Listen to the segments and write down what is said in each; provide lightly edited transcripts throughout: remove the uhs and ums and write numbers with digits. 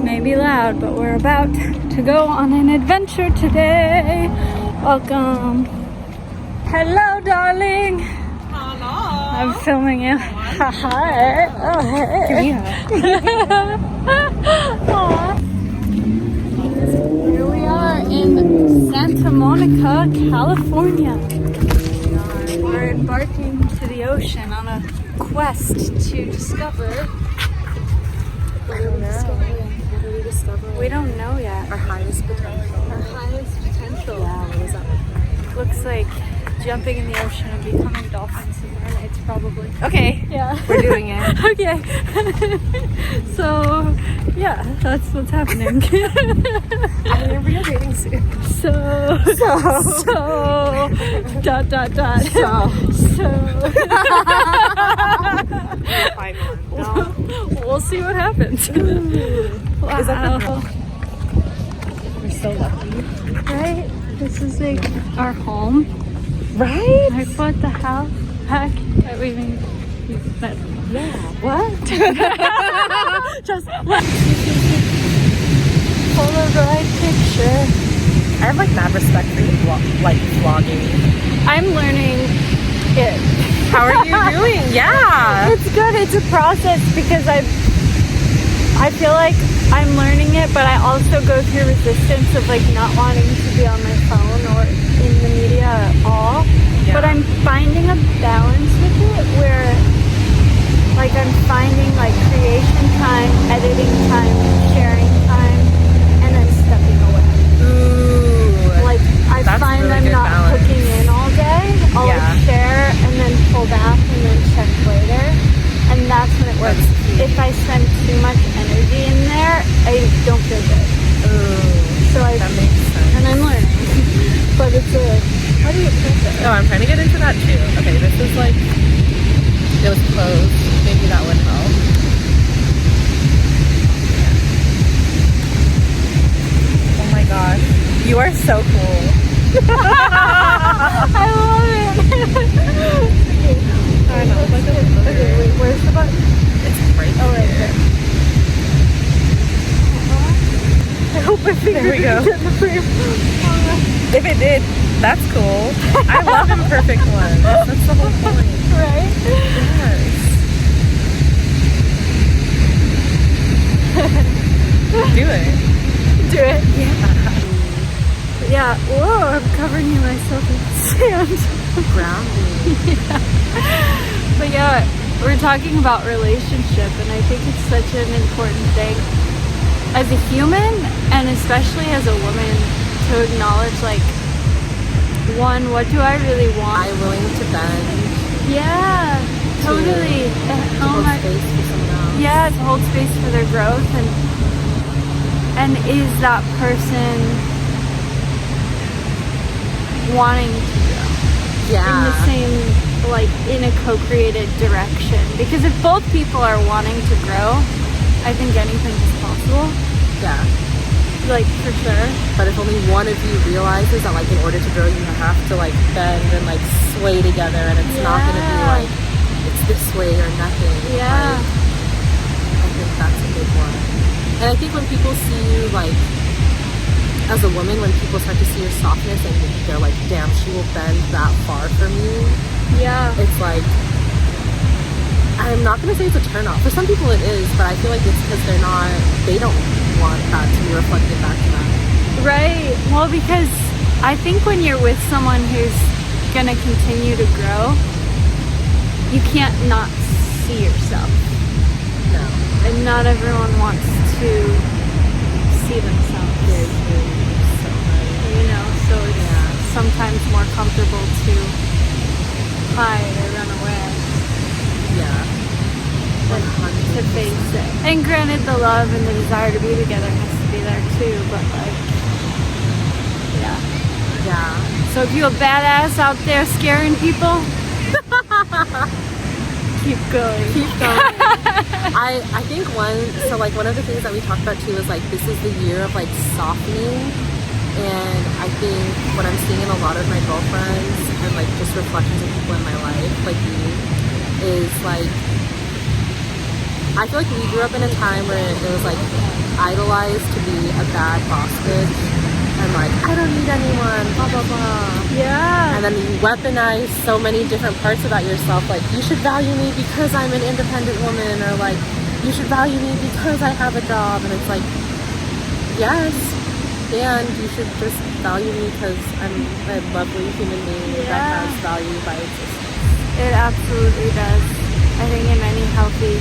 may be loud, but we're about to go on an adventure today. Welcome. Hello, darling. Hello. I'm filming you. Hi. Oh, hey. Here we are in Santa Monica, California. We're embarking to the ocean on a quest to discover. What are we discovering? We don't know yet. Our highest potential. Our highest potential. Yeah, what does that look like? Looks like jumping in the ocean and becoming dolphins and mermaids, probably. Okay. Yeah. We're doing it. Okay. So, yeah, that's what's happening. I'm gonna be a dating soon. So, dot. So. Fine one. No. We'll see what happens. Wow. Is that the We're so lucky. Right? This is like our home. Right? I bought the house back. I mean, but Yeah. what? Just what? Polaroid picture. I have like mad respect for you, like vlogging. I'm learning it. How are you doing? Yeah. It's good. It's a process because I feel like I'm learning it, but I also go through resistance of like not wanting to be on my phone or in the media at all. Yeah. But I'm finding a balance with it where like I'm finding like creation time, editing time, sharing time, and then stepping away. Ooh. Like I find really I'm good not balance. hooking in all day. I'll like share and then pull back and then check later. And that's when it works. If I spend too much energy in there, I don't feel good. Ooh. So That makes sense. and I'm learning. But it's a, how do you put it? Oh, I'm trying to get into that too. Okay, this is like, it was closed. Maybe that would help. Oh my gosh. You are so cool. I love it. I know. Like Okay, wait, where's the button? It's right Oh, right here. there. I hope I figured There we go. it in the frame. If it did, that's cool. I love imperfect ones. That's the whole point. Right? Yes. Do it. Do it. Yeah. Whoa, I'm covering myself in sand. Grounding. But yeah, we're talking about relationship, and I think it's such an important thing as a human, and especially as a woman, to acknowledge, like, one, what do I really want? I'm willing to bend. Yeah, totally. To hold space for someone else. Yeah, to hold space for their growth, and is that person wanting to grow Yeah. in the same, like, in a co-created direction? Because if both people are wanting to grow, I think anything is possible. Yeah. Like, for sure. But if only one of you realizes that, like, in order to grow, you have to, like, bend and, like, sway together, and it's not going to be, like, it's this way or nothing. Yeah. Like, I think that's a big one. And I think when people see you, like, as a woman, when people start to see your softness and they're like, damn, she will bend that far for me, Yeah. it's like, I'm not going to say it's a turn off. For some people it is, but I feel like it's because they don't want that to be reflected back to them. Right. Well, because I think when you're with someone who's going to continue to grow, you can't not see yourself. No. And not everyone wants to see themselves. Very true. So right. You know, so it's sometimes more comfortable to hide or run away Yeah. than to face it. And granted, the love and the desire to be together has to be there too, but like, yeah. Yeah. So if you're a badass out there scaring people, keep going. Keep going. I think one of the things that we talked about too is like, this is the year of like softening. And I think what I'm seeing in a lot of my girlfriends and like just reflections of people in my life, like you, is like I feel like we grew up in a time where it was like idolized to be a bad boss bitch and like, I don't need anyone, blah blah blah. Yeah. And then you weaponize so many different parts about yourself, like you should value me because I'm an independent woman, or like you should value me because I have a job. And it's like, yes, and you should just value me because I'm a lovely human being that has value by existence. It absolutely does. I think in any healthy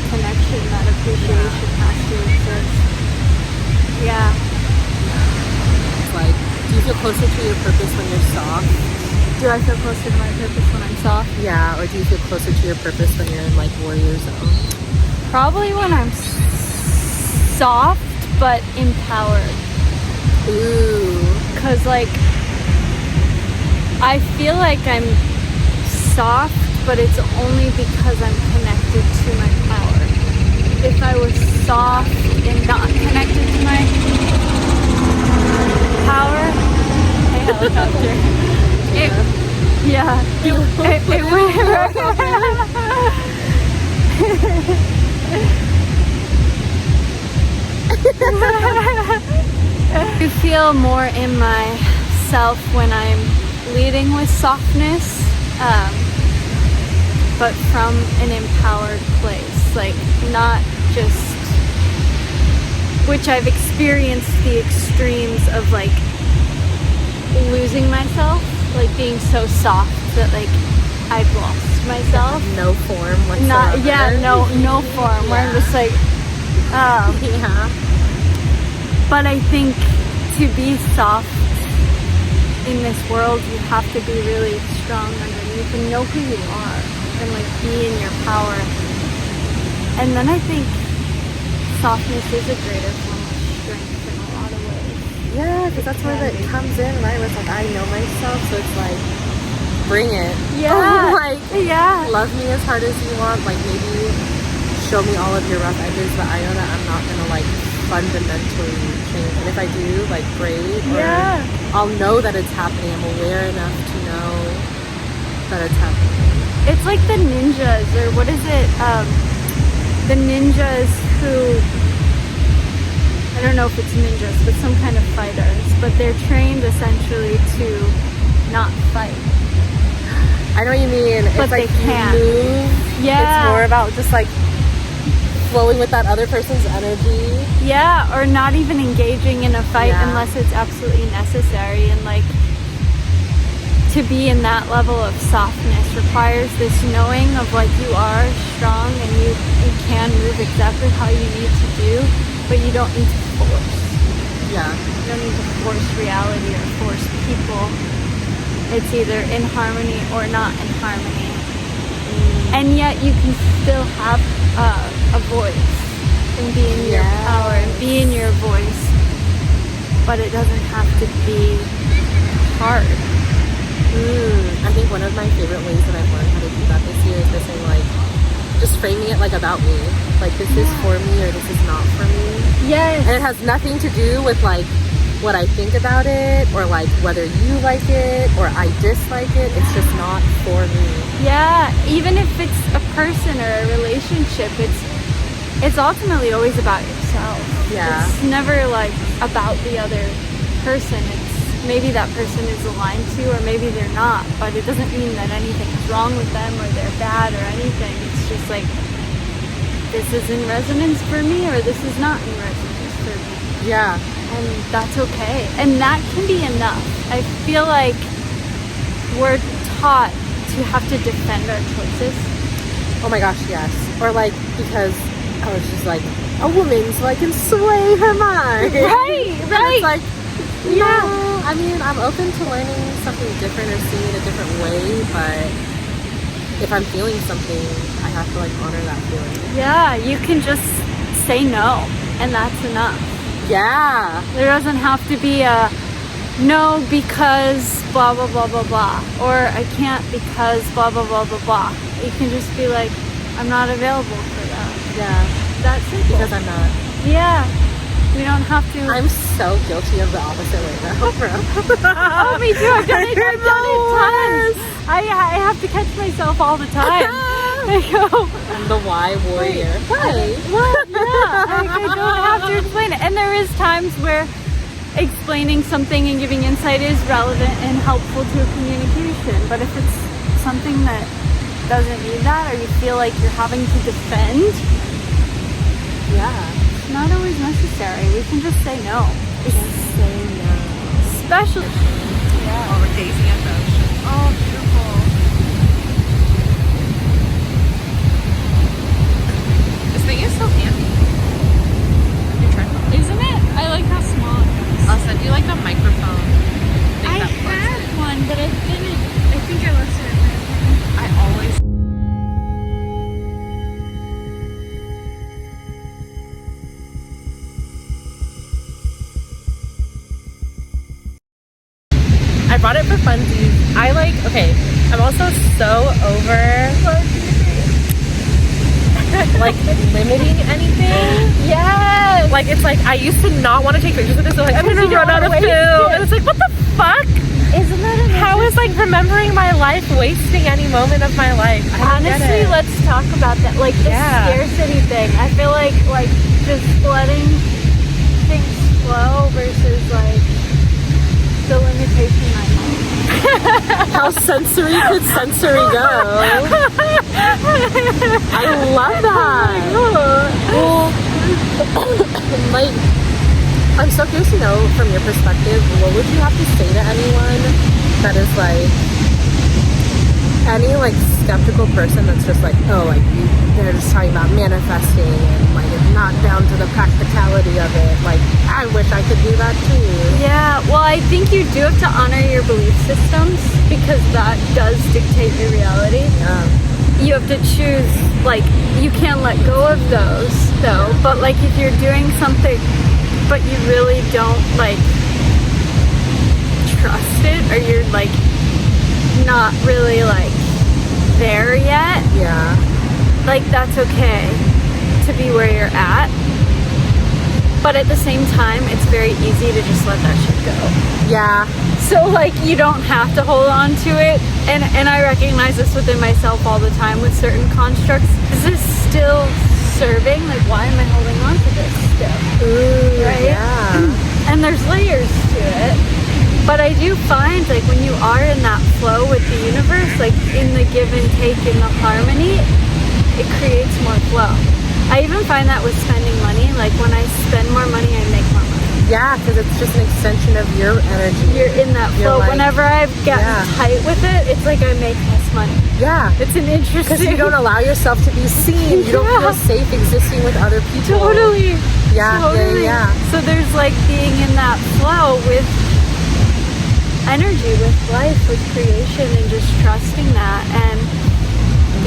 connection, that appreciation has to exist. Yeah. It's like, do you feel closer to your purpose when you're soft? Do I feel closer to my purpose when I'm soft? Yeah, or do you feel closer to your purpose when you're in like warrior zone? Probably when I'm soft but empowered. Ooh. Because like, I feel like I'm soft, but it's only because I'm connected to my power. If I was soft and not connected to my power, hey, helicopter. It I feel more in myself when I'm leading with softness, but from an empowered place, like not just, which I've experienced the extremes of like losing myself, like being so soft that like I've lost myself. No form whatsoever. No form. Where I'm just like, yeah. But I think to be soft in this world, you have to be really strong underneath and know who you are and like be in your power. And then I think softness is a greater form of strength in a lot of ways. Yeah, because that's where that comes in, right? Where it's like, I know myself, so it's like, bring it. Yeah. Like, love me as hard as you want. Like, maybe show me all of your rough edges, but I know that I'm not gonna like fundamentally change. And if I do, like, great. Or I'll know that it's happening. I'm aware enough to know that it's happening. It's like the ninjas, or what is it? The ninjas who, I don't know if it's ninjas, but some kind of fighters, but they're trained essentially to not fight. I know what you mean. But it's like they can't. You move. Yeah. It's more about just like flowing with that other person's energy. Yeah, or not even engaging in a fight unless it's absolutely necessary. And like, to be in that level of softness requires this knowing of like, you are strong and you can move exactly how you need to do, but you don't need to force. Yeah. You don't need to force reality or force people. It's either in harmony or not in harmony. And yet you can still have a voice and be in your power and be in your voice, but it doesn't have to be hard. I think one of my favorite ways that I've learned how to do that this year is just saying like, just framing it like about me. Like, this is for me or this is not for me. Yes. And it has nothing to do with like what I think about it or like whether you like it or I dislike it. It's just not for me. Yeah, even if it's a person or a relationship, it's ultimately always about yourself. Yeah. It's never like about the other person. It's maybe that person is aligned to, or maybe they're not, but it doesn't mean that anything is wrong with them or they're bad or anything. It's just like, this is in resonance for me or this is not in resonance for me. Yeah. And that's okay. And that can be enough. I feel like we're taught to have to defend our choices. Oh my gosh, yes. Or like, because I was just like, a woman so I can sway her mind. Right. It's like, no. I mean, I'm open to learning something different or seeing it a different way, but if I'm feeling something, I have to like honor that feeling. Yeah, you can just say no, and that's enough. Yeah. There doesn't have to be a no because blah blah blah blah blah, or I can't because blah blah blah blah blah. You can just be like, I'm not available for that. Yeah. That's simple. Because I'm not. Yeah. We don't have to. I'm so guilty of the opposite way though, bro. Oh, me too. I've done it tons. I have to catch myself all the time. I go, I'm the why warrior. Why? what? Yeah, like, I don't have to explain it. And there is times where explaining something and giving insight is relevant and helpful to a communication. But if it's something that doesn't need that, or you feel like you're having to defend, it's not always necessary. We can just say no. Just say no. Especially, Oh, we're gazing at the ocean. Oh, beautiful. This thing is so handy. Your tripod. isn't it? I like how small it is. I'll send you like the microphone thing I that plugs had in. one, but I didn't. I think I left it at home. I always. I brought it for funsies. I'm also so over like limiting anything. Yes. Like, it's like I used to not want to take pictures of this. So like, I'm gonna you don't run out of wanna film, waste it. and it's like, what the fuck? Isn't that amazing? How is like remembering my life wasting any moment of my life? I don't get Honestly, it. let's talk about that. Like the scarcity thing. I feel like just letting things flow versus like the limitation I have. How sensory could sensory go? I love that. Well, like, I'm so curious to know from your perspective, what would you have to say to anyone that is like, any like skeptical person that's just like, oh, like they're just talking about manifesting and like it's not down to the practicality of it. Like, I wish I could do that too. Yeah, well, I think you do have to honor your belief systems because that does dictate your reality. Yeah. You have to choose, like, you can't let go of those, though. But, like, if you're doing something, but you really don't, like, trust it, or you're, like, not really, like, there yet, Yeah. like, that's okay to be where you're at. But at the same time, it's very easy to just let that shit go. Yeah. So, like, you don't have to hold on to it. And I recognize this within myself all the time with certain constructs. Is this still serving? Like, why am I holding on to this still? Ooh, Right? yeah. And there's layers to it. But I do find, like, when you are in that flow with the universe, like, in the give and take, in the harmony, it creates more flow. I even find that with spending money. Like, when I spend more money, I make more money. Yeah, because it's just an extension of your energy. You're in that flow. like- Whenever I've gotten tight with it, it's like I make less money. Yeah. It's an interesting... Because you don't allow yourself to be seen. You don't feel safe existing with other people. Totally. Yeah, Totally. yeah. So there's like being in that flow with energy, with life, with creation, and just trusting that. And,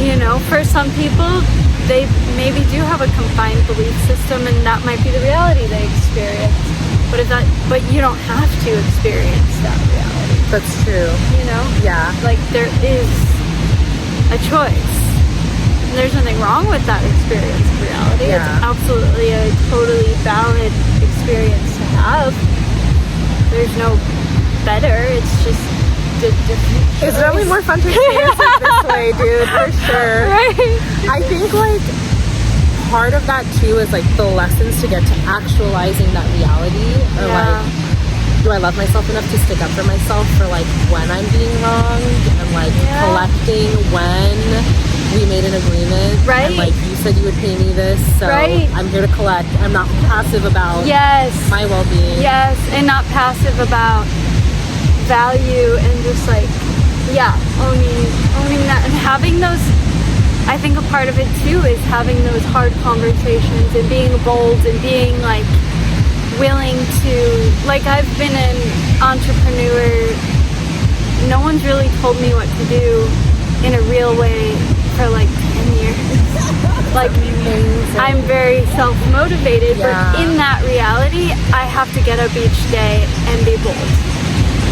you know, for some people, they maybe do have a confined belief system, and that might be the reality they experience. But you don't have to experience that reality. That's true. You know? Yeah. Like, there is a choice. And there's nothing wrong with that experience of reality. Yeah. It's absolutely a totally valid experience to have. There's no better. It's just a different choice. It's really more fun to experience it this way, dude, for sure. Right? I think, like, part of that, too, is, like, the lessons to get to actualizing that reality. Or, like, do I love myself enough to stick up for myself for, like, when I'm being wronged? And, like, collecting when we made an agreement. Right. And, like, you said you would pay me this, so I'm here to collect. I'm not passive about my well-being. Yes, and not passive about value and just, like, owning that and having those. I think a part of it too is having those hard conversations and being bold and being like willing to, like, I've been an entrepreneur. No one's really told me what to do in a real way for like 10 years. Like, I'm very self-motivated, but in that reality, I have to get up each day and be bold.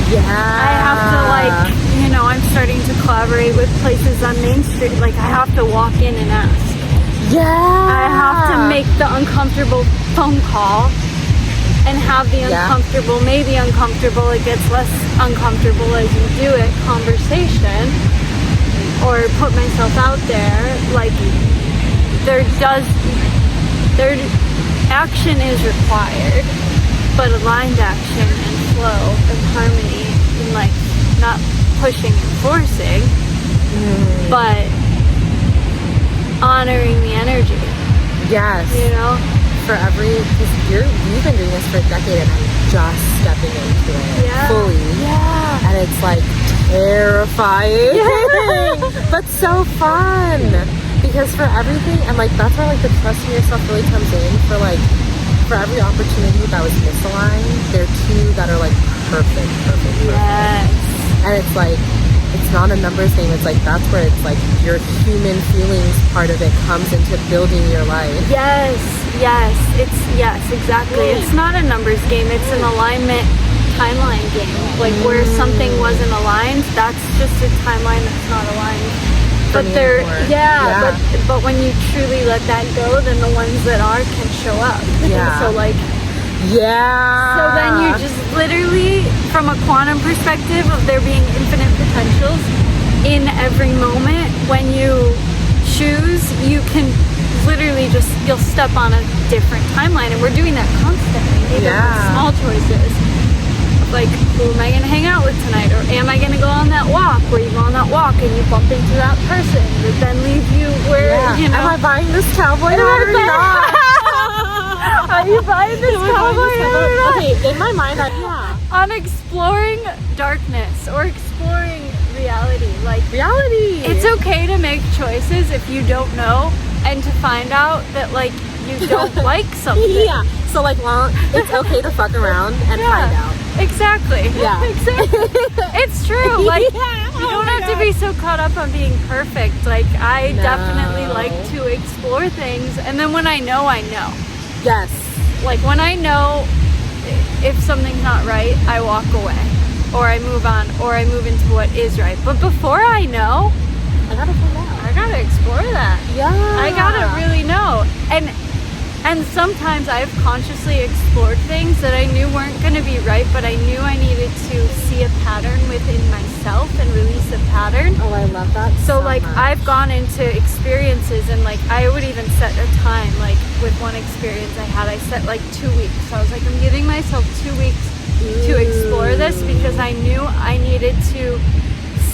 Yeah. I have to, like, you know, I'm starting to collaborate with places on Main Street. Like, I have to walk in and ask. Yeah. I have to make the uncomfortable phone call and have the uncomfortable, maybe uncomfortable, it gets less uncomfortable as you do it, conversation. or put myself out there, like action is required, but aligned action and flow and harmony and like not pushing and forcing, but honoring the energy. Yes. You know? Because you've been doing this for a decade and I'm just stepping into it fully. Yeah. And it's like terrifying, but so fun. Because for everything, and like that's where like the trust in yourself really comes in. For every opportunity that was misaligned, there are two that are like perfect. Yes. And it's like, it's not a numbers game. It's like, that's where it's like your human feelings part of it comes into building your life. Yes, exactly. It's not a numbers game. It's an alignment timeline game. Like where something wasn't aligned, that's just a timeline that's not aligned. But but when you truly let that go, then the ones that are can show up. Yeah. So like, so then you just literally, from a quantum perspective of there being infinite potentials in every moment, when you choose, you can literally you'll step on a different timeline. And we're doing that constantly, even with small choices. Like, who am I going to hang out with tonight? Or am I going to go on that walk? Where you go on that walk and you bump into that person that then leave you where, you know. Am I buying this cowboy hat or not? Are you buying this cowboy hat or not? Okay, in my mind, on exploring darkness or exploring reality. Like, reality. It's okay to make choices if you don't know and to find out that, like, you don't like something. Yeah. So, like, it's okay to fuck around and find out. Exactly. Yeah. Exactly. It's true. Like, you don't have to be so caught up on being perfect. Like, I definitely like to explore things. And then when I know, I know. Yes. Like, when I know if something's not right, I walk away. Or I move on. Or I move into what is right. But before I know, I gotta find out. I gotta explore that. Yeah. I gotta really know. And sometimes I've consciously explored things that I knew weren't going to be right, but I knew I needed to see a pattern within myself and release a pattern. Oh, I love that so like, much. I've gone into experiences and like, I would even set a time. Like with one experience I set like 2 weeks. So I was like, I'm giving myself 2 weeks to explore this because I knew I needed to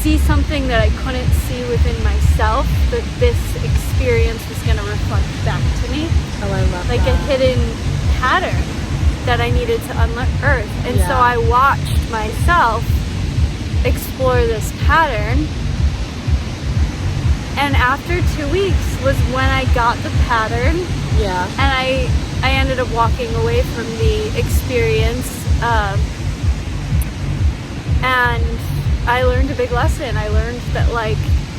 see something that I couldn't see within myself, that this experience was going to reflect back to me. Oh, I love like that. a hidden pattern that I needed to unearth. And so I watched myself explore this pattern. And after 2 weeks was when I got the pattern. Yeah. And I ended up walking away from the experience. And I learned a big lesson. I learned that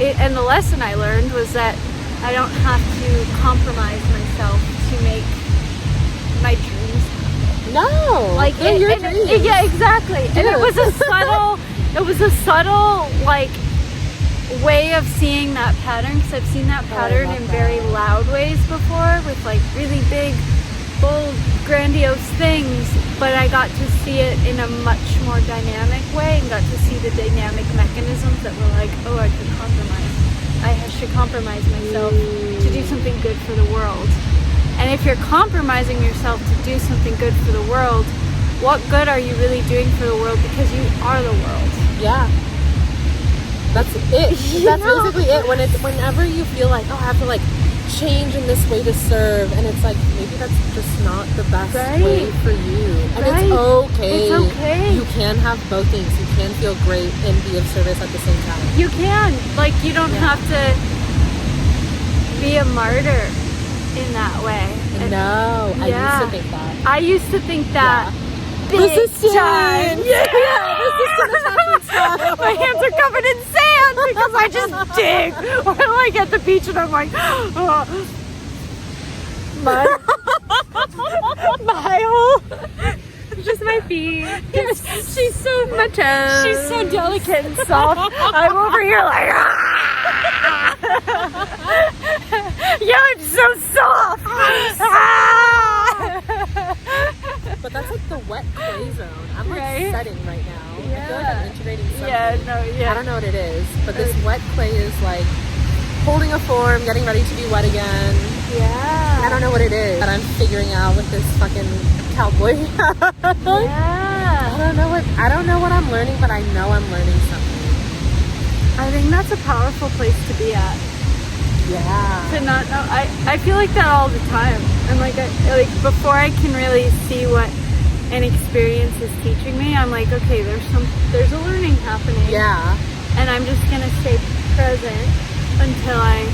and the lesson I learned was that I don't have to compromise myself to make my dreams happen. No, like your dreams. Yeah, exactly. Dude. And it was a subtle like way of seeing that pattern, because I've seen that pattern in very loud ways before, with like really big, bold, grandiose things, but I got to see it in a much more dynamic way and got to see the dynamic mechanisms that were like, oh, I could compromise. I should compromise myself to do something good for the world. And if you're compromising yourself to do something good for the world, what good are you really doing for the world? Because you are the world. Yeah. That's it. That's basically it. Whenever you feel like, oh, I have to like change in this way to serve, and it's like, maybe that's just not the best way for you. And it's okay. It's okay. You can have both things. You can feel great and be of service at the same time. You can. Like, you don't have to be a martyr in that way. No, I used to think that. I used to think that. Resistance. Time. Resistance. My hands are covered in sand because I just dig. Or like at the beach and I'm like, oh. My whole, just my feet. She's so my toes. She's so delicate and soft. I'm over here like, yeah, I'm so soft. But that's like the wet clay zone. I'm like Right? setting right now. I feel like Yeah. I'm integrating something. Yeah. I don't know what it is, but this wet clay is like holding a form, getting ready to be wet again. Yeah. I don't know what it is, but I'm figuring out with this fucking cowboy hat. Yeah. I don't know what I'm learning, but I know I'm learning something. I think that's a powerful place to be at. Yeah. To not know. I feel like that all the time. I'm like before I can really see what an experience is teaching me, I'm like, okay, there's a learning happening. Yeah. And I'm just gonna stay present until I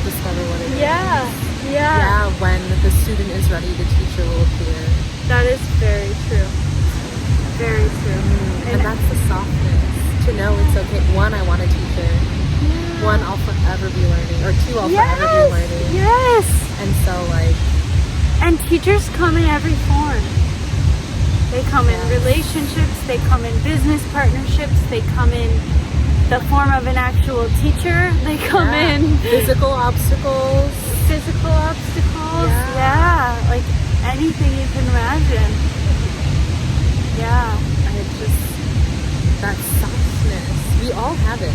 Discover what it is. Yeah. Yeah, when the student is ready, the teacher will appear. That is very true. Very true. And that's the softness. To know it's okay. One, I want a teacher. Yeah. One, I'll forever be learning. Or two, I'll forever be learning. Yes. And so, like... And teachers come in every form. They come in relationships. They come in business partnerships. They come in the form of an actual teacher. They come in... Physical obstacles. Physical obstacles. Yeah. Like anything you can imagine. Yeah. That softness. We all have it.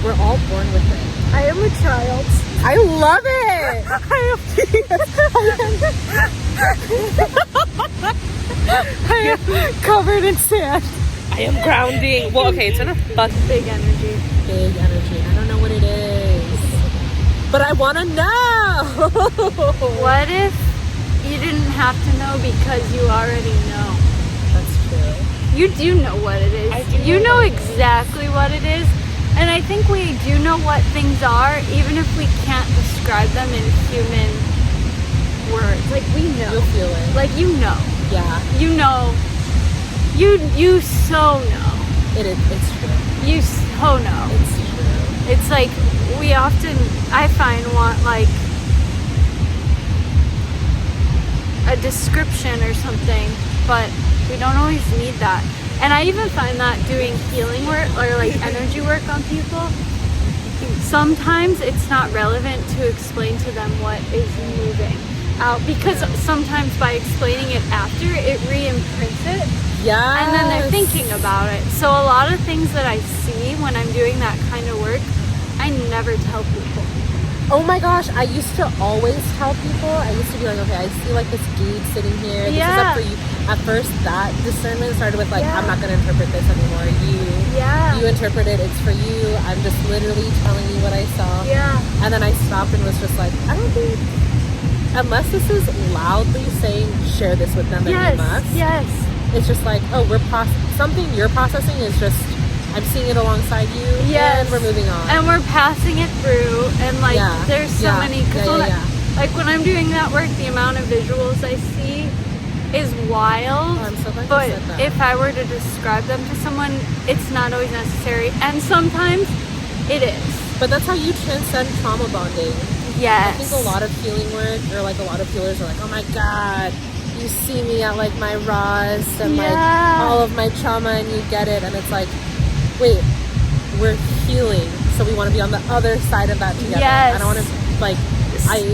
We're all born with it. I am a child. I love it! I am covered in sand. I am grounding. Well, okay, it's in a Big energy. big energy. I don't know what it is. But I want to know! What if you didn't have to know because you already know? That's true. You do know what it is. I do You know know what it is. exactly what it is. And I think we do know what things are, even if we can't describe them in human words. Like, we know. You'll feel it. Like, you know. Yeah, You know. You so know. it's true. You so know. It's true. It's like, we often, I find, want like a description or something, but we don't always need that. And I even find that doing healing work or like energy work on people, sometimes it's not relevant to explain to them what is moving out, because sometimes by explaining it after, it re-imprints it. Yeah. And then they're thinking about it. So a lot of things that I see when I'm doing that kind of work, I never tell people. Oh my gosh, I used to always tell people. I used to be like, okay, I see like this dude sitting here. This is up for you. At first, that discernment started with like, I'm not going to interpret this anymore. You interpret it. It's for you. I'm just literally telling you what I saw. Yeah. And then I stopped and was just like, I don't think, unless this is loudly saying, share this with them, then you must. Yes. It's just like, oh, something you're processing is just, I'm seeing it alongside you, and we're moving on. And we're passing it through, and like, there's so many, because like when I'm doing that work, the amount of visuals I see is wild. Oh, I'm so glad but you said that. if I were to describe them to someone, it's not always necessary, and sometimes it is. But that's how you transcend trauma bonding. Yes. I think a lot of healing work, or like a lot of healers are like, oh my god, you see me at like my rawest and like all of my trauma, and you get it. And it's like, wait, we're healing, so we want to be on the other side of that together. Yes. I don't want to like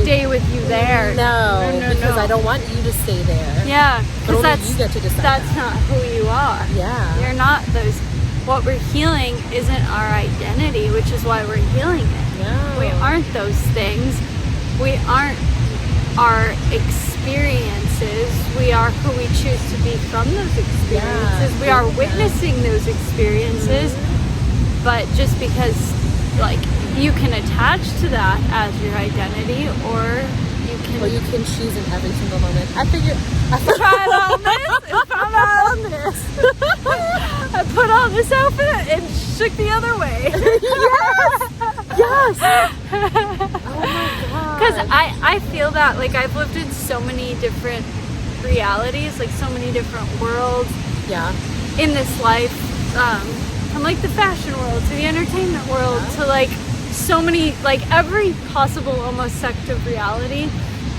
stay with you there. No, because I don't want you to stay there. Yeah, but only that's, you get to decide. That's not who you are. Yeah, you're not those. What we're healing isn't our identity, which is why we're healing it. No. We aren't those things. We aren't our experiences. We are who we choose to be from those experiences. We are witnessing those experiences. But just because, like, you can attach to that as your identity, or you can choose in every single moment. I tried all this and found out on this. I put on this outfit and shook the other way. Yes. Oh my god. Because I feel that, like, I've lived in so many different realities, like so many different worlds. Yeah. In this life, from like the fashion world to the entertainment world to like so many, like every possible almost sect of reality,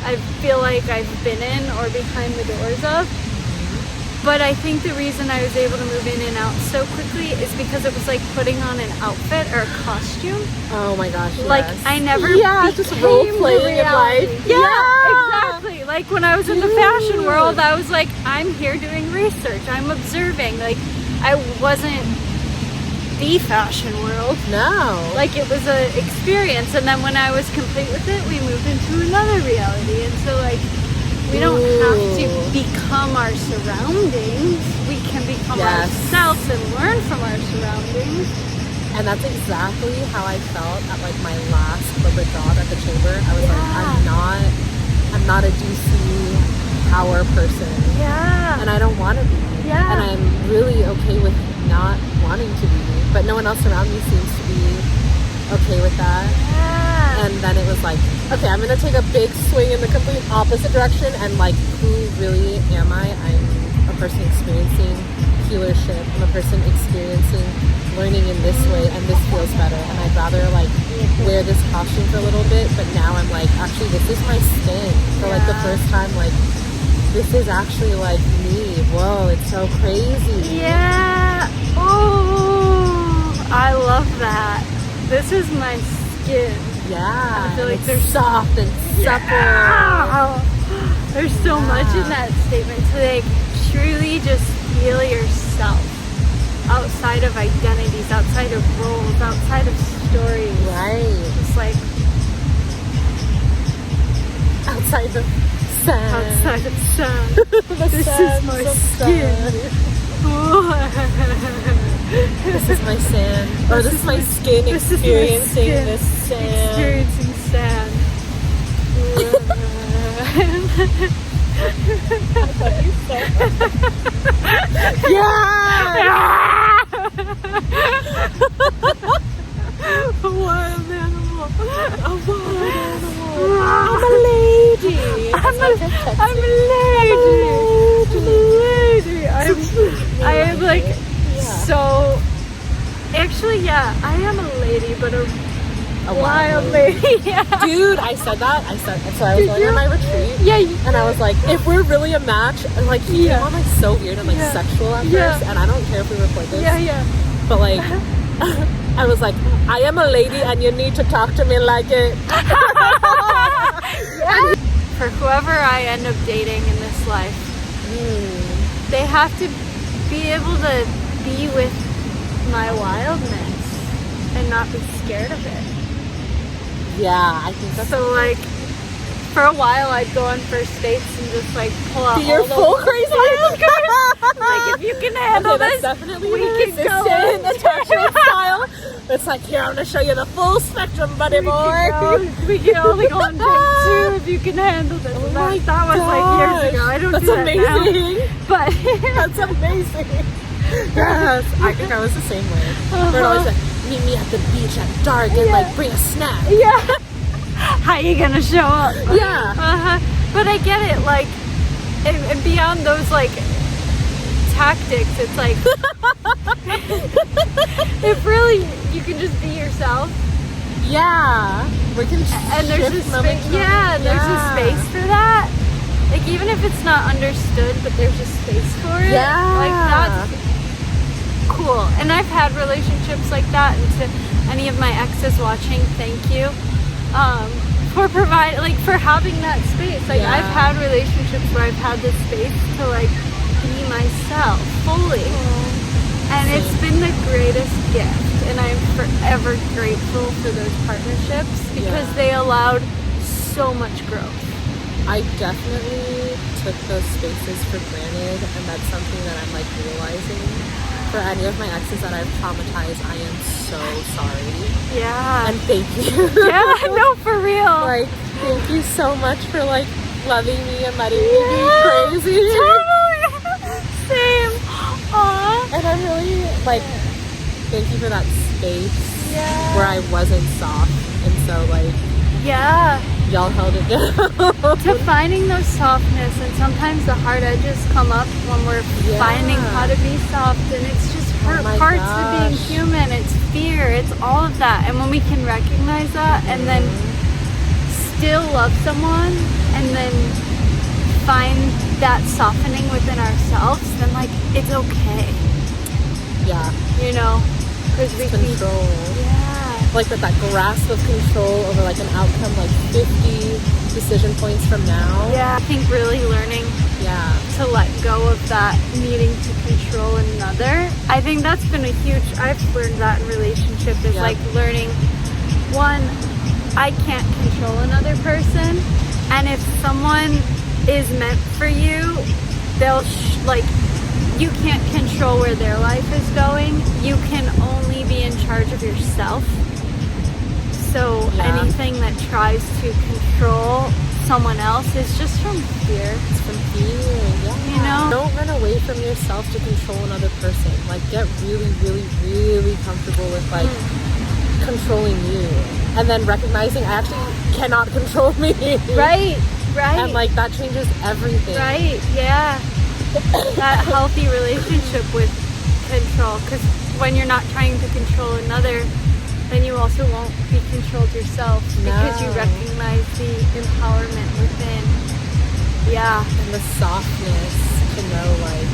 I feel like I've been in or behind the doors of. But I think the reason I was able to move in and out so quickly is because it was like putting on an outfit or a costume. Oh my gosh, yes. Like I never just role playing in life. Exactly. Like when I was in the fashion world, I was like, I'm here doing research. I'm observing. Like I wasn't the fashion world. No. Like it was an experience, and then when I was complete with it, we moved into another reality. And so like we don't have to become our surroundings. We can become ourselves and learn from our surroundings. And that's exactly how I felt at like my last corporate job at the chamber. I was like, I'm not a DC power person. Yeah. And I don't want to be. Yeah. And I'm really okay with not wanting to be. But no one else around me seems to be okay with that. Yeah. And then it was like, okay, I'm going to take a big swing in the complete opposite direction. And like, who really am I? I'm a person experiencing healership. I'm a person experiencing learning in this way, and this feels better. And I'd rather like wear this costume for a little bit, but now I'm like, actually, this is my skin. For like the first time, like, this is actually like me. Whoa, it's so crazy. Yeah. Oh, I love that. This is my skin. Yeah. I feel like they're soft and supple. Yeah. There's so much in that statement to like truly just feel yourself outside of identities, outside of roles, outside of stories. Right. Just like outside of sand. Outside of sand. This is my skin. This is my sand. Or this is my skin experiencing this sand. Experiencing sand. Yeah! A wild animal. A wild animal. I'm a lady. I'm a lady. I am like so. Actually, yeah, I am a lady, but a wild lady. Yeah. Dude, I said that. So I was going on my retreat. Yeah. And I was like, if we're really a match, and like, you know, I'm like so weird and like sexual at first, and I don't care if we record this. Yeah. But like, I was like, I am a lady, and you need to talk to me like it. For whoever I end up dating in this life, they have to be able to be with my wildness and not be scared of it. Yeah, I think that's So like, for a while I'd go on first dates and just like pull out your full crazy. Like if you can handle this, definitely we can go. Attachment style. It's like, here, I'm gonna show you the full spectrum, buddy boy. We can only go on date 2 if you can handle this. Oh that was like years ago. I don't do that amazing. now. But that's amazing. Yes, I think I was the same way. We're always like, meet me at the beach at dark and like bring a snack. Yeah. How you gonna show up? Yeah. But I get it. Like, and beyond those like tactics, it's like if really you can just be yourself. Yeah. We can. And there's a space. There's a space for that. Like even if it's not understood, but there's a space for it. Yeah. Like that's cool. And I've had relationships like that. And to any of my exes watching, thank you for for having that space. Like I've had relationships where I've had this space to like be myself fully. And it's been the greatest gift. And I'm forever grateful for those partnerships because they allowed so much growth. I definitely took those spaces for granted, and that's something that I'm like realizing. For any of my exes that I've traumatized, I am so sorry. Yeah. And thank you. Yeah, no, for real. Like, thank you so much for like loving me and letting me be crazy. Totally. Same. Aww. And I'm really like, thank you for that space where I wasn't soft, and so like, y'all held it down. To finding those softness, and sometimes the hard edges come up when we're finding how to be soft, and it's just parts of being human. It's fear, it's all of that. And when we can recognize that and then still love someone and then find that softening within ourselves, then like it's okay, Yeah. you know, because we can, Control. yeah, Like that grasp of control over like an outcome, like 50 decision points from now. yeah. I think really learning Yeah. to let go of that needing to control another. I think that's been a huge, I've learned that in relationship is Yep. like learning, one, I can't control another person, and if someone is meant for you, they'll like, you can't control where their life is going. You can only be in charge of yourself. So Yeah. anything that tries to control someone else is just from fear. It's from fear. Yeah. You know? Don't run away from yourself to control another person. Like get really, really, really comfortable with like controlling you. And then recognizing I actually cannot control me. Right, right. And like that changes everything. Right, yeah. That healthy relationship with control, because when you're not trying to control another, then you also won't be controlled yourself, because you No. recognize the empowerment within. Yeah. And the softness to know like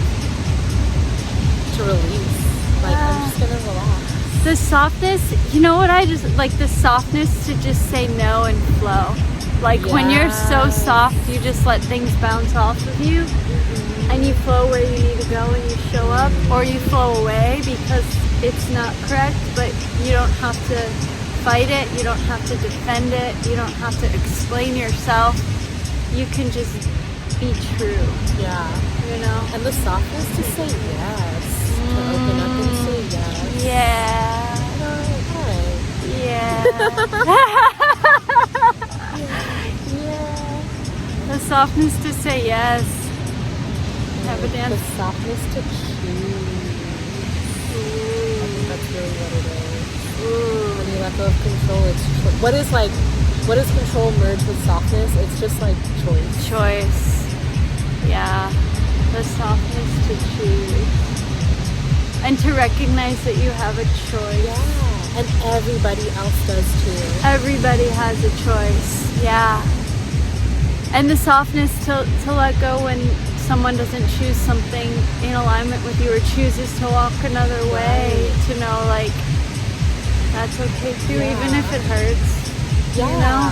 to release. Like I'm just gonna relax. The softness, you know what I just like, the softness to just say no and flow. Like when you're so Yes. soft, you just let things bounce off of you and you flow where you need to go and you show up, or you flow away because it's not correct, but you don't have to fight it, you don't have to defend it, you don't have to explain yourself. You can just be true, Yeah. you know? And the softness to say yes. To open up and say yes. Yeah. Hi. Yeah. The softness to say yes. Have a dance. The softness to choose. I think that's really what it is. When you let go of control, it's what is control merged with softness? It's just like choice. Choice. Yeah. The softness to choose. And to recognize that you have a choice. Yeah. And everybody else does too. Everybody has a choice. Yeah. And the softness to let go when someone doesn't choose something in alignment with you or chooses to walk another way, to know like that's okay too, even if it hurts. Yeah. You know?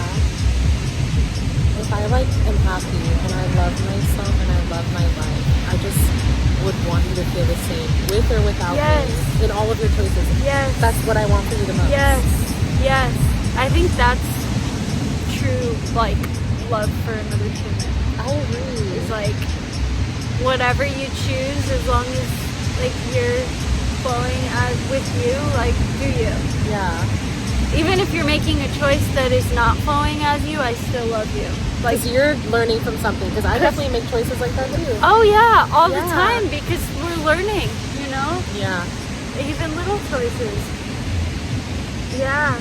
If I like am happy and I love myself and I love my life, I just would want you to feel the same with or without me in all of your choices. Yes. That's what I want for you the most. Yes. Yes. I think that's true, like, love for another human. I agree. It's like whatever you choose, as long as like you're flowing as with you, like do you. Yeah. Even if you're making a choice that is not flowing as you, I still love you. Like Because you're learning from something. Because I definitely make choices like that too. oh yeah, all the Yeah. time, because we're learning, you know? Yeah. Even little choices. Yeah,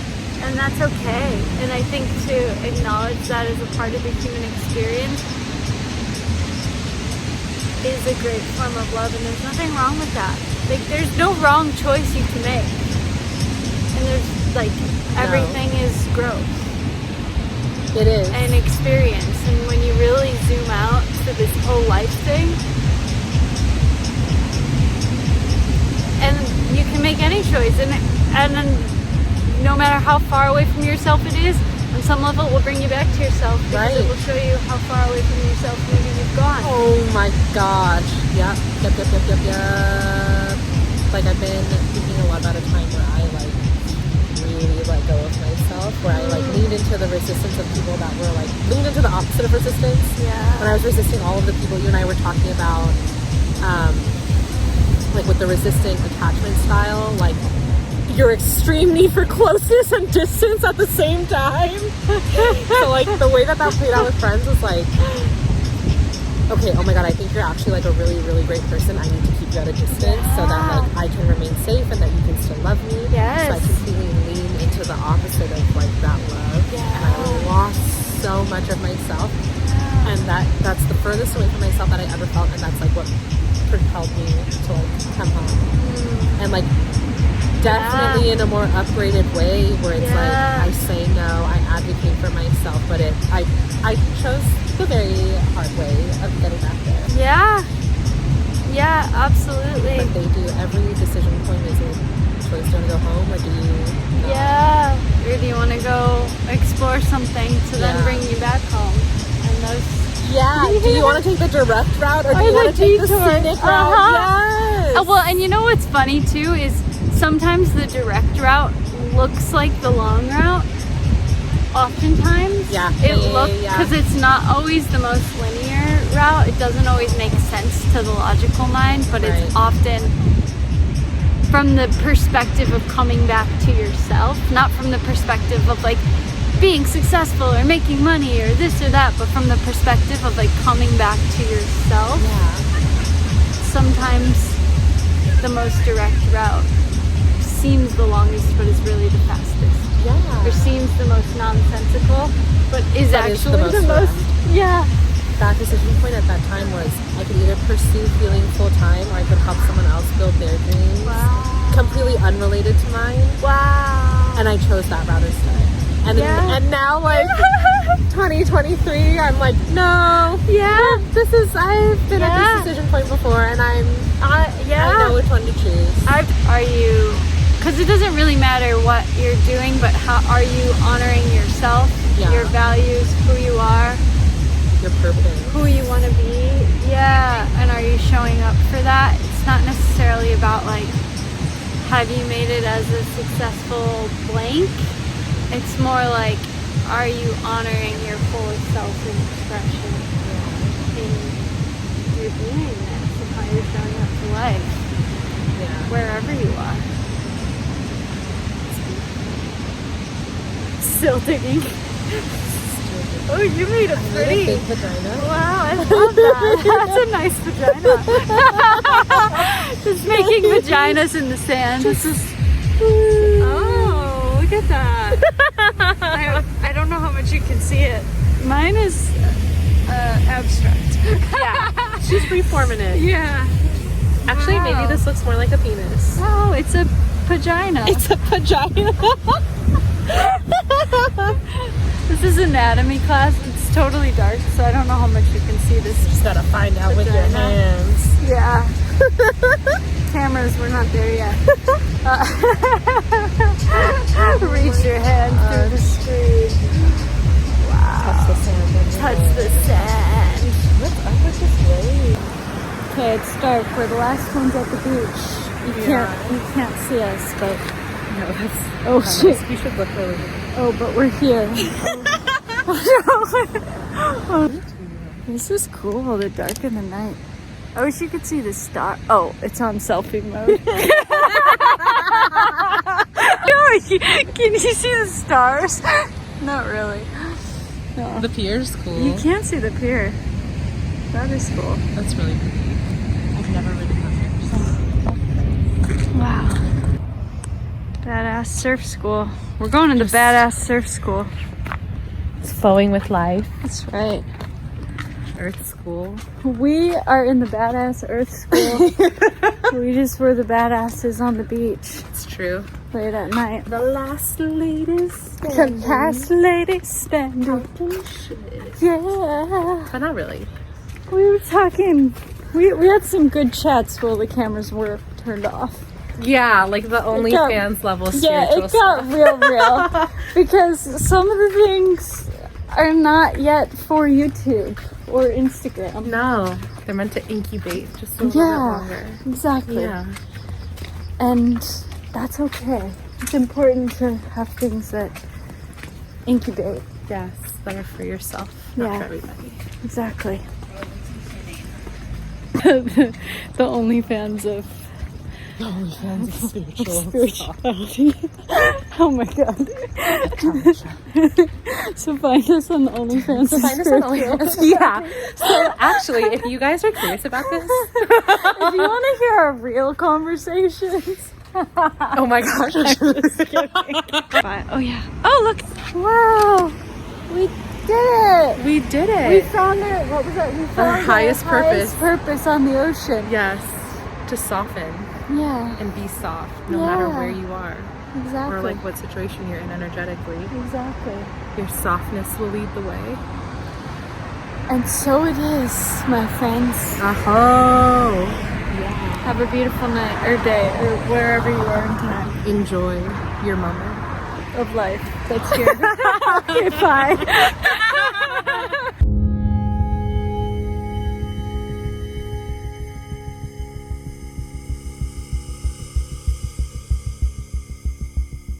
and that's okay. And I think to acknowledge that as a part of the human experience is a great form of love, and there's nothing wrong with that. Like, there's no wrong choice you can make. And there's, like, everything is growth It is. and experience. And when you really zoom out to this whole life thing, and you can make any choice, and then no matter how far away from yourself it is, on some level it will bring you back to yourself, because it will show you how far away from yourself maybe you've gone. Oh my gosh. Yep. Like I've been thinking a lot about a time where I like really let go of myself, where I like leaned into the resistance of people that were like leaned into the opposite of resistance. Yeah. When I was resisting all of the people you and I were talking about, like with the resistant attachment style, like your extreme need for closeness and distance at the same time. So like the way that played out with friends was like, okay, oh my god, I think you're actually like a really, really great person. I need to keep you at a distance so that like I can remain safe and that you can still love me. Yes. So I completely lean into the opposite of like that love. Yeah. And I lost so much of myself. And that's the furthest away from myself that I ever felt, and that's like what propelled me to like come home. And like definitely in a more upgraded way where it's like I say no, I advocate for myself, but I chose the very hard way of getting back there. Yeah, absolutely. But they do. Every decision point is a choice. Do you want to go home or do you not? Yeah. Or do you want to go explore something to then Yeah. bring you back home? And those. Yeah. Do you want to take the direct route or do you Or want the to take the detour. scenic route? Yes. Well, and you know what's funny too is sometimes the direct route looks like the long route. Oftentimes, it looks because it's not always the most linear route. It doesn't always make sense to the logical mind, but it's often from the perspective of coming back to yourself, not from the perspective of like being successful or making money or this or that, but from the perspective of like coming back to yourself. Yeah. Sometimes the most direct route seems the longest, but is really the fastest. Yeah. Or seems the most nonsensical, but is actually the most. Yeah. That decision point at that time was I could either pursue healing full time or I could help someone else build their dreams. Wow. Completely unrelated to mine. Wow. And I chose that route instead. And and now like 2023, I'm like, no. Yeah. This is I've been at this decision point before and I know which one to choose. Are you, because it doesn't really matter what you're doing, but how are you honoring yourself, your values, who you are, your purpose, who you want to be? Yeah. And are you showing up for that? It's not necessarily about like, have you made it as a successful blank? It's more like, are you honoring your fullest self and expression in your beingness and how you're showing up to life, wherever you are? Still digging. Oh, you made a pretty big vagina. Wow, I love that. That's a nice vagina. Just making vaginas in the sand. Oh, look at that. I don't know how much you can see it. Mine is abstract. Yeah. She's reforming it. Yeah. Actually, maybe this looks more like a penis. Oh, it's a vagina. It's a vagina. This is anatomy class. It's totally dark, so I don't know how much you can see this. Just gotta find out with your hands. Yeah. Cameras, we're not there yet. Reach your hand through the screen. Wow. Touch the sand. Touch the sand. What's up with this wave? Okay, it's dark. We're the last ones at the beach. You can't see us, but No, that's shit. We should look really good. Oh, but we're here. This is cool, the dark in the night. I wish you could see the star. Oh, it's on selfie mode. Can you see the stars? Not really. No. The pier's cool. You can't see the pier. That is cool. That's really pretty. I've never ridden that pier. Wow. Badass surf school. We're going to the badass surf school. It's flowing with life. That's right. Earth school. We are in the badass earth school. We just were the badasses on the beach It's true. late at night. The last ladies The standing. last lady standing. Yeah. But not really. We were talking. We had some good chats while the cameras were turned off. Yeah, like the OnlyFans level spiritual got real. Because some of the things are not yet for YouTube or Instagram. No, they're meant to incubate just a little bit longer. Exactly. Yeah. And that's okay. It's important to have things that incubate. Yes, that are for yourself, not for everybody. Exactly. The OnlyFans of spirituality. Oh my god. So find us on the OnlyFans. Yeah. So actually, if you guys are curious about this, if you want to hear our real conversations. oh my gosh. Oh yeah. Oh look. Wow. We did it. We did it. We found it. What was it? We found Our highest purpose. Purpose on the ocean. Yes. To soften Yeah. and be soft no matter where you are. Exactly. Or like what situation you're in energetically. Exactly. Your softness will lead the way. And so it is, my friends. Oh. Yeah. Have a beautiful night or day or wherever you are in time Enjoy your moment. of life. That's here. Okay, bye.